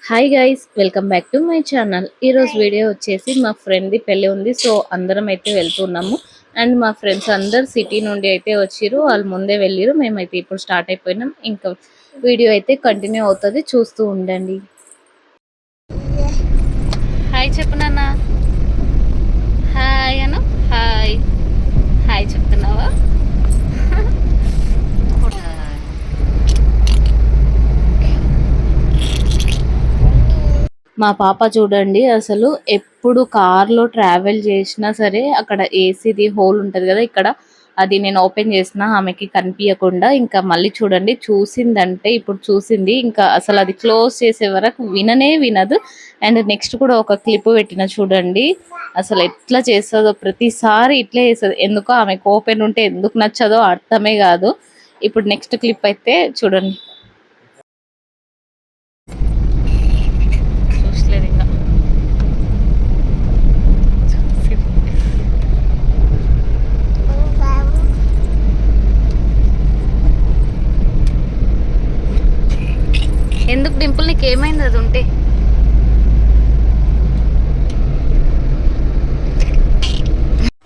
Hi guys, welcome back to my channel. ఈరోజు video వచ్చేసి మా ఫ్రెండ్ది పెళ్ళి ఉంది. సో అందరం అయితే వెళ్తున్నాము. అండ్ మా ఫ్రెండ్స్ అందరు సిటీ నుండి అయితే వచ్చిర్రు. వాళ్ళు ముందే వెళ్ళిరు, మేమైతే ఇప్పుడు స్టార్ట్ అయిపోయినాం. ఇంకా వీడియో అయితే కంటిన్యూ అవుతుంది, చూస్తూ ఉండండి. హాయ్ చెప్పు నాన్న. హాయ్ అను. హాయ్ హాయ్ చెప్తున్నావా? మా పాప చూడండి, అసలు ఎప్పుడు కార్లో ట్రావెల్ చేసినా సరే అక్కడ ఏసీది హోల్ ఉంటుంది కదా, ఇక్కడ అది నేను ఓపెన్ చేసిన ఆమెకి కనిపించకుండా ఇంకా మళ్ళీ చూడండి చూసిందంటే ఇప్పుడు చూసింది ఇంకా అసలు అది క్లోజ్ చేసే వరకు విననే వినదు. అండ్ నెక్స్ట్ కూడా ఒక క్లిప్ పెట్టిన చూడండి, అసలు ఎట్లా చేస్తుందో ప్రతిసారి ఇట్లే చేస్తుంది. ఎందుకో ఆమెకు ఓపెన్ ఉంటే ఎందుకు నచ్చదో అర్థమే కాదు. ఇప్పుడు నెక్స్ట్ క్లిప్ అయితే చూడండి. ఎందుకు డింపుల్, నీకు ఏమైంది అది ఉంటే?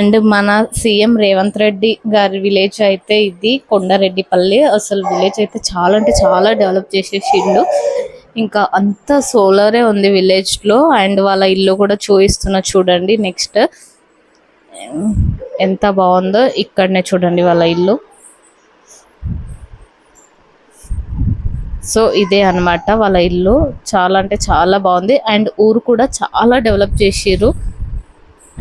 అండ్ మన సీఎం రేవంత్ రెడ్డి గారి విలేజ్ అయితే ఇది కొండారెడ్డిపల్లి. అసలు విలేజ్ అయితే చాలా అంటే చాలా డెవలప్ చేసేసిండు. ఇంకా అంత సోలారే ఉంది విలేజ్ లో. అండ్ వాళ్ళ ఇల్లు కూడా చూపిస్తున్నా చూడండి. నెక్స్ట్ ఎంత బాగుందో ఇక్కడనే చూడండి వాళ్ళ ఇల్లు. సో ఇదే అనమాట వాళ్ళ ఇల్లు. చాలా అంటే చాలా బాగుంది. అండ్ ఊరు కూడా చాలా డెవలప్ చేసిర్రు.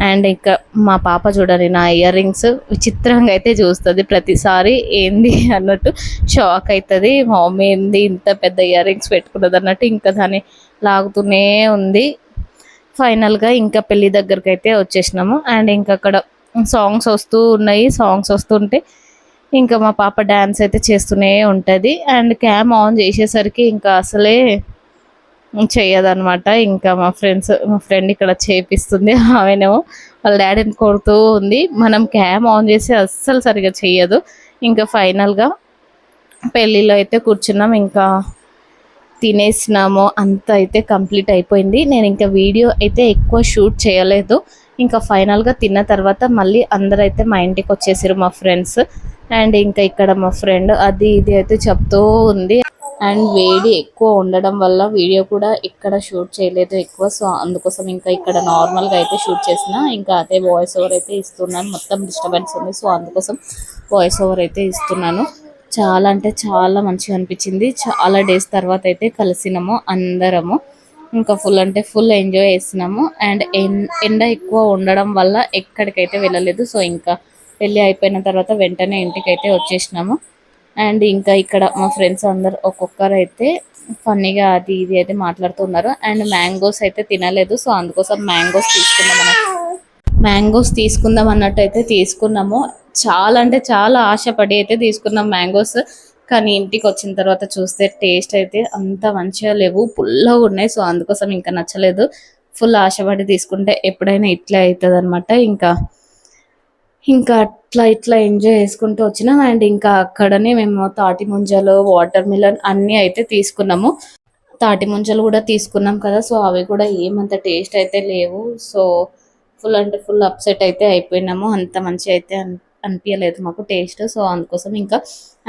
అండ్ ఇంకా మా పాప చూడండి, నా ఇయర్ రింగ్స్ విచిత్రంగా అయితే చూస్తుంది ప్రతిసారి. ఏంది అన్నట్టు షాక్ అవుతుంది. మా మమ్మీ ఏంది ఇంత పెద్ద ఇయర్ రింగ్స్ పెట్టుకున్నది అన్నట్టు ఇంకా దాన్ని లాగుతూనే ఉంది. ఫైనల్గా ఇంకా పెళ్ళి దగ్గరికి అయితే వచ్చేసినాము. అండ్ ఇంకా అక్కడ సాంగ్స్ వస్తూ ఉన్నాయి. సాంగ్స్ వస్తుంటే ఇంకా మా పాప డ్యాన్స్ అయితే చేస్తూనే ఉంటుంది. అండ్ క్యామ్ ఆన్ చేసేసరికి ఇంకా అసలే చెయ్యదనమాట. ఇంకా మా ఫ్రెండ్ ఇక్కడ చేపిస్తుంది. ఆమెనేమో వాళ్ళ డాడీని కొడుతూ ఉంది. మనం క్యామ్ ఆన్ చేసి అస్సలు సరిగా చెయ్యదు. ఇంకా ఫైనల్గా పెళ్ళిలో అయితే కూర్చున్నాం. ఇంకా తినేసినాము, అంతా అయితే కంప్లీట్ అయిపోయింది. నేను ఇంకా వీడియో అయితే ఎక్కువ షూట్ చేయలేదు. ఇంకా ఫైనల్గా తిన్న తర్వాత మళ్ళీ అందరూ అయితే మా ఇంటికి వచ్చేసారు, మా ఫ్రెండ్స్. అండ్ ఇంకా ఇక్కడ మా ఫ్రెండ్ అది ఇది అయితే చెప్తూ ఉంది. అండ్ వేడి ఎక్కువ ఉండడం వల్ల వీడియో కూడా ఇక్కడ షూట్ చేయలేదు ఎక్కువ. సో అందుకోసం ఇంకా ఇక్కడ నార్మల్గా అయితే షూట్ చేసిన. ఇంకా అదే వాయిస్ ఓవర్ అయితే ఇస్తున్నాను. మొత్తం డిస్టర్బెన్స్ ఉంది, సో అందుకోసం వాయిస్ ఓవర్ అయితే ఇస్తున్నాను. చాలా అంటే చాలా మంచిగా అనిపించింది. చాలా డేస్ తర్వాత అయితే కలిసినాము అందరము. ఇంకా ఫుల్ అంటే ఫుల్ ఎంజాయ్ చేసినాము. అండ్ ఎండ ఎక్కువ ఉండడం వల్ల ఎక్కడికైతే వెళ్ళలేదు. సో ఇంకా పెళ్ళి అయిపోయిన తర్వాత వెంటనే ఇంటికైతే వచ్చేసినాము. అండ్ ఇంకా ఇక్కడ మా ఫ్రెండ్స్ అందరు ఒక్కొక్కరు అయితే ఫన్నీగా అది ఇది అయితే మాట్లాడుతున్నారు. అండ్ మ్యాంగోస్ అయితే తినలేదు, సో అందుకోసం మ్యాంగోస్ తీసుకుందాం అన్నట్టు అయితే తీసుకున్నాము. చాలా అంటే చాలా ఆశపడి అయితే తీసుకున్నాం మ్యాంగోస్. కానీ ఇంటికి వచ్చిన తర్వాత చూస్తే టేస్ట్ అయితే అంత మంచిగా లేవు, పుల్లగా ఉన్నాయి. సో అందుకోసం ఇంకా నచ్చలేదు. ఫుల్ ఆశపడి తీసుకుంటే ఎప్పుడైనా ఇట్లా అవుతుంది అనమాట. ఇంకా ఇట్లా ఎంజాయ్ చేసుకుంటూ వచ్చినాం. అండ్ ఇంకా అక్కడనే మేము తాటి ముంజలు, వాటర్ మిలన్ అన్నీ అయితే తీసుకున్నాము. తాటి ముంజలు కూడా తీసుకున్నాం కదా, సో అవి కూడా ఏమంత టేస్ట్ అయితే లేవు. సో ఫుల్ అంటే ఫుల్ అప్సెట్ అయితే అయిపోయినాము. అంత మంచి అయితే అనిపించలేదు మాకు టేస్ట్. సో అందుకోసం ఇంకా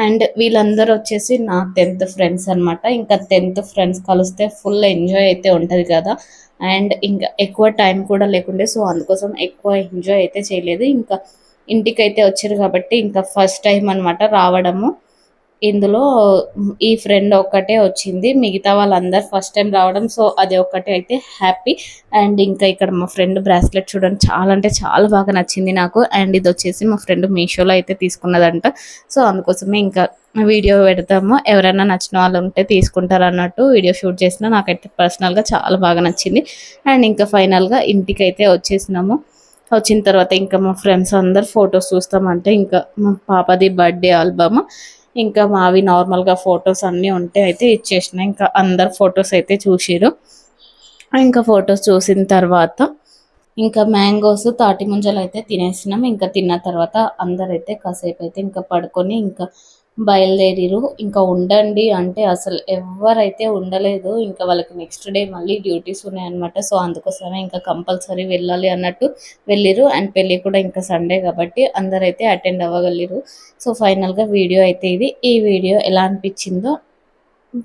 అండ్ వీళ్ళందరూ వచ్చేసి నా 10th ఫ్రెండ్స్ అనమాట. ఇంకా 10th ఫ్రెండ్స్ కలిస్తే ఫుల్ ఎంజాయ్ అయితే ఉంటుంది కదా. అండ్ ఇంకా ఎక్కువ టైం కూడా లేకుండే, సో అందుకోసం ఎక్కువ ఎంజాయ్ అయితే చేయలేదు. ఇంకా ఇంటికైతే వచ్చారు కాబట్టి ఇంకా ఫస్ట్ టైం అనమాట రావడము. ఇందులో ఈ ఫ్రెండ్ ఒక్కటే వచ్చింది, మిగతా వాళ్ళందరూ ఫస్ట్ టైం రావడం. సో అది ఒక్కటే అయితే హ్యాపీ. అండ్ ఇంకా ఇక్కడ మా ఫ్రెండ్ బ్రాస్లెట్ చూడండి, చాలా అంటే చాలా బాగా నచ్చింది నాకు. అండ్ ఇది వచ్చేసి మా ఫ్రెండ్ మీషోలో అయితే తీసుకున్నదంట. సో అందుకోసమే ఇంకా వీడియో పెడతాము, ఎవరైనా నచ్చిన వాళ్ళు ఉంటే తీసుకుంటారు అన్నట్టు వీడియో షూట్ చేసిన. నాకైతే పర్సనల్గా చాలా బాగా నచ్చింది. అండ్ ఇంకా ఫైనల్గా ఇంటికైతే వచ్చేసినాము. వచ్చిన తర్వాత ఇంకా మా ఫ్రెండ్స్ అందరు ఫొటోస్ చూస్తామంటే ఇంకా మా పాపది బర్త్డే ఆల్బమ్, ఇంకా మావి నార్మల్గా ఫొటోస్ అన్నీ ఉంటే అయితే ఇచ్చేసిన. ఇంకా అందరు ఫొటోస్ అయితే చూసిరు. ఇంకా ఫొటోస్ చూసిన తర్వాత ఇంకా మ్యాంగోస్, తాటి ముంజలు అయితే తినేసినాం. ఇంకా తిన్న తర్వాత అందరైతే కాసేపు అయితే ఇంకా పడుకొని ఇంకా బయలుదేరిరు. ఇంకా ఉండండి అంటే అసలు ఎవరైతే ఉండలేదు. ఇంకా వాళ్ళకి నెక్స్ట్ డే మళ్ళీ డ్యూటీస్ ఉన్నాయన్నమాట. సో అందుకోసమే ఇంకా కంపల్సరీ వెళ్ళాలి అన్నట్టు వెళ్ళిరు. అండ్ పెళ్ళి కూడా ఇంకా సండే కాబట్టి అందరైతే అటెండ్ అవ్వగలిరు. సో ఫైనల్గా వీడియో అయితే ఇది. ఈ వీడియో ఎలా అనిపించిందో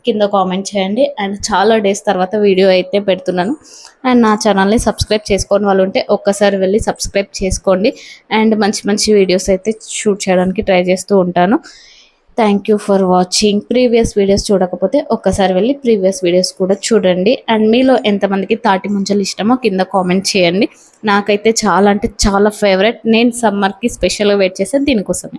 కింద కామెంట్ చేయండి. అండ్ చాలా డేస్ తర్వాత వీడియో అయితే పెడుతున్నాను. అండ్ నా ఛానల్ని సబ్స్క్రైబ్ చేసుకోని వాళ్ళు ఉంటే ఒక్కసారి వెళ్ళి సబ్స్క్రైబ్ చేసుకోండి. అండ్ మంచి మంచి వీడియోస్ అయితే షూట్ చేయడానికి ట్రై చేస్తూ ఉంటాను. Thank you for watching. Previous videos చూడకపోతే ఒక్కసారి వెళ్ళి ప్రీవియస్ వీడియోస్ కూడా చూడండి. అండ్ మీలో ఎంతమందికి తాటి ముంజలు ఇష్టమో కింద కామెంట్ చేయండి. నాకైతే చాలా అంటే చాలా ఫేవరెట్. నేను సమ్మర్కి స్పెషల్గా వెయిట్ చేసేది దీనికోసమే.